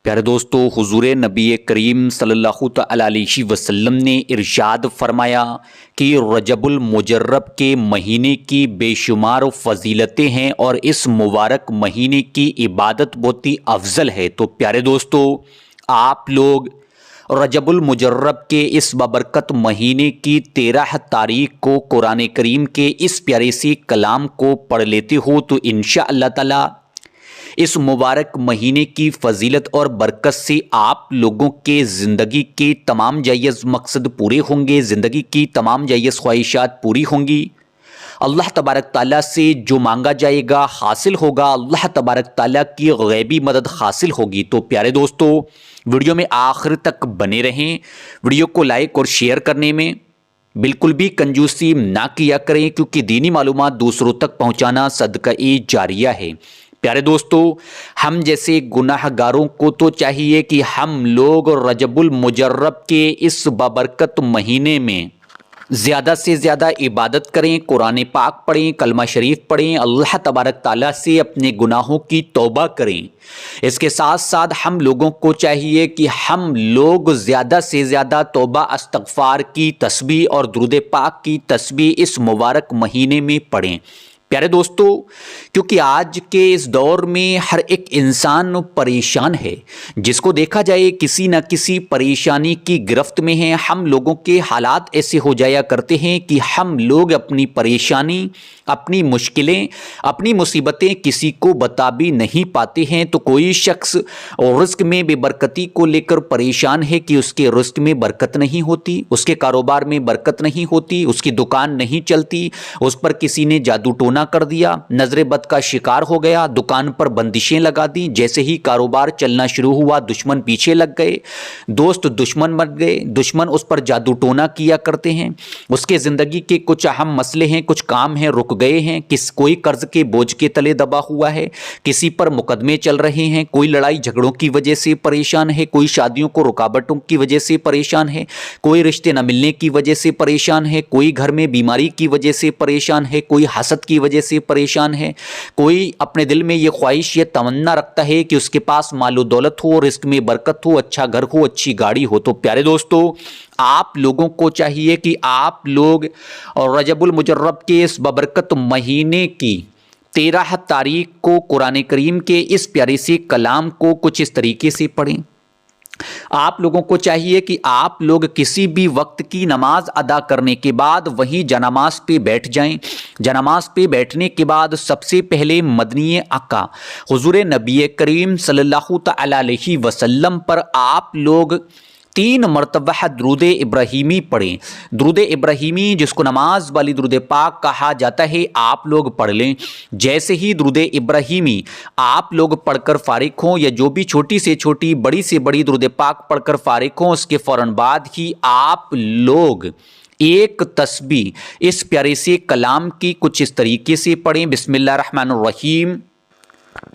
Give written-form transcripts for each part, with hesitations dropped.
پیارے دوستو، حضور نبی کریم صلی اللہ تعالی علیہ وسلم نے ارشاد فرمایا کہ رجب المجرب کے مہینے کی بے شمار فضیلتیں ہیں اور اس مبارک مہینے کی عبادت بہت ہی افضل ہے۔ تو پیارے دوستو، آپ لوگ رجب المجرب کے اس بابرکت مہینے کی 13 تاریخ کو قرآن کریم کے اس پیارے سے کلام کو پڑھ لیتے ہو تو انشاءاللہ تعالی اس مبارک مہینے کی فضیلت اور برکت سے آپ لوگوں کے زندگی کے تمام جائز مقصد پورے ہوں گے، زندگی کی تمام جائز خواہشات پوری ہوں گی، اللہ تبارک تعالیٰ سے جو مانگا جائے گا حاصل ہوگا، اللہ تبارک تعالیٰ کی غیبی مدد حاصل ہوگی۔ تو پیارے دوستو، ویڈیو میں آخر تک بنے رہیں، ویڈیو کو لائک اور شیئر کرنے میں بالکل بھی کنجوسی نہ کیا کریں، کیونکہ دینی معلومات دوسروں تک پہنچانا صدقہ جاریہ ہے۔ پیارے دوستو، ہم جیسے گناہ گاروں کو تو چاہیے کہ ہم لوگ رجب المجرب کے اس بابرکت مہینے میں زیادہ سے زیادہ عبادت کریں، قرآن پاک پڑھیں، کلمہ شریف پڑھیں، اللہ تبارک تعالیٰ سے اپنے گناہوں کی توبہ کریں۔ اس کے ساتھ ساتھ ہم لوگوں کو چاہیے کہ ہم لوگ زیادہ سے زیادہ توبہ استغفار کی تسبیح اور درود پاک کی تسبیح اس مبارک مہینے میں پڑھیں۔ پیارے دوستو، کیونکہ آج کے اس دور میں ہر ایک انسان پریشان ہے، جس کو دیکھا جائے کسی نہ کسی پریشانی کی گرفت میں ہے۔ ہم لوگوں کے حالات ایسے ہو جایا کرتے ہیں کہ ہم لوگ اپنی پریشانی، اپنی مشکلیں، اپنی مصیبتیں کسی کو بتا بھی نہیں پاتے ہیں۔ تو کوئی شخص رزق میں بے برکتی کو لے کر پریشان ہے کہ اس کے رزق میں برکت نہیں ہوتی، اس کے کاروبار میں برکت نہیں ہوتی، اس کی دکان نہیں چلتی، اس پر کسی نے جادو ٹونا کر دیا، نظر بد کا شکار ہو گیا، دکان پر بندشیں لگا دی، جیسے ہی کاروبار چلنا شروع ہوا دشمن پیچھے لگ گئے، دوست دشمن بن گئے، دشمن اس پر جادو ٹونا کیا کرتے ہیں، اس کے زندگی کے کچھ اہم مسئلے ہیں، کچھ کام ہیں رک گئے ہیں، کوئی قرض کے بوجھ کے تلے دبا ہوا ہے، کسی پر مقدمے چل رہے ہیں، کوئی لڑائی جھگڑوں کی وجہ سے پریشان ہے، کوئی شادیوں کو رکاوٹوں کی وجہ سے پریشان ہے، کوئی رشتے نہ ملنے کی وجہ سے پریشان ہے، کوئی گھر میں بیماری کی وجہ سے پریشان ہے، کوئی حسد کی وجہ سے پریشان ہے، کوئی اپنے دل میں یہ خواہش یہ تمنا رکھتا ہے کہ اس کے پاس مال و دولت ہو، رزق میں برکت ہو، اچھا گھر ہو، اچھی گاڑی ہو۔ تو پیارے دوستو، آپ لوگوں کو چاہیے کہ آپ لوگ رجب المجرب کے اس بابرکت مہینے کی 13 تاریخ کو قرآن کریم کے اس پیارے سے کلام کو کچھ اس طریقے سے پڑھیں۔ آپ لوگوں کو چاہیے کہ آپ لوگ کسی بھی وقت کی نماز ادا کرنے کے بعد وہیں جنماز پہ بیٹھ جائیں۔ جنماز پہ بیٹھنے کے بعد سب سے پہلے مدنی آقا حضور نبی کریم صلی اللہ تعالی علیہ وسلم پر آپ لوگ 3 مرتبہ درود ابراہیمی پڑھیں۔ درود ابراہیمی، جس کو نماز والی درود پاک کہا جاتا ہے، آپ لوگ پڑھ لیں۔ جیسے ہی درود ابراہیمی آپ لوگ پڑھ کر فارغ ہوں، یا جو بھی چھوٹی سے چھوٹی بڑی سے بڑی درود پاک پڑھ کر فارغ ہوں، اس کے فوراً بعد ہی آپ لوگ ایک تسبیح اس پیارے سے کلام کی کچھ اس طریقے سے پڑھیں۔ بسم اللہ الرحمن الرحیم،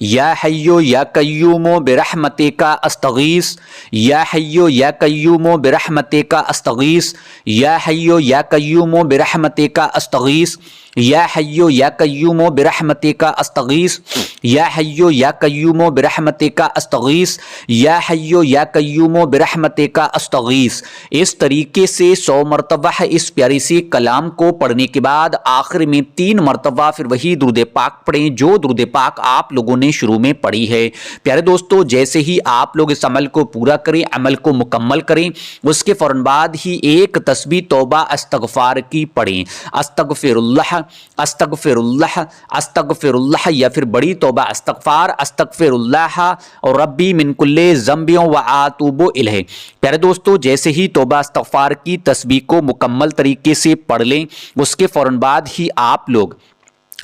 یا حیو یا قیوم برحمتک استغیث، یا حیو یا قیوم برحمتک استغیث، یا حیو یا قیوم برحمتک استغیث، یا حیو یا قیوم برحمتک استغیث، یا حیو یا قیوم برحمتک استغیث، یا حیو یا قیوم برحمتک استغیث۔ اس طریقے سے 100 مرتبہ اس پیاری سی کلام کو پڑھنے کے بعد آخر میں 3 مرتبہ پھر وہی درود پاک پڑھیں جو درود پاک آپ لوگوں نے شروع میں پڑھی ہے۔ پیارے دوستو، جیسے ہی آپ لوگ اس عمل کو پورا کریں، عمل کو مکمل کریں، اس کے فوراً بعد ہی ایک تسبیح توبہ استغفار کی پڑھیں۔ استغفر اللہ، استغفر اللہ، استغفر اللہ، یا پھر بڑی توبہ استغفار، استغفر اللہ اور ربی من کل ذنب واتوب الیہ۔ پیارے دوستو، جیسے ہی توبہ استغفار کی تسبیح کو مکمل طریقے سے پڑھ لیں، اس کے فوراً بعد ہی آپ لوگ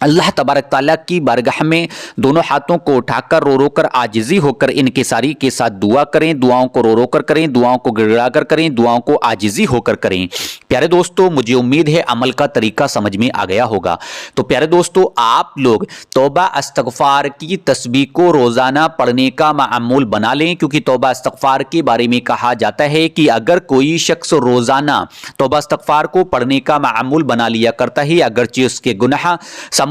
اللہ تبارک تعالیٰ کی بارگاہ میں دونوں ہاتھوں کو اٹھا کر رو رو کر عاجزی ہو کر انکساری کے ساتھ دعا کریں، دعاؤں کو رو رو کر کریں، دعاؤں کو گڑ گڑا کر کریں، دعاؤں کو عاجزی ہو کر کریں۔ پیارے دوستو، مجھے امید ہے عمل کا طریقہ سمجھ میں آ گیا ہوگا۔ تو پیارے دوستو، آپ لوگ توبہ استغفار کی تسبیح کو روزانہ پڑھنے کا معمول بنا لیں، کیونکہ توبہ استغفار کے بارے میں کہا جاتا ہے کہ اگر کوئی شخص روزانہ توبہ استغفار کو پڑھنے کا معمول بنا لیا کرتا ہے، اگرچہ اس کے گناہ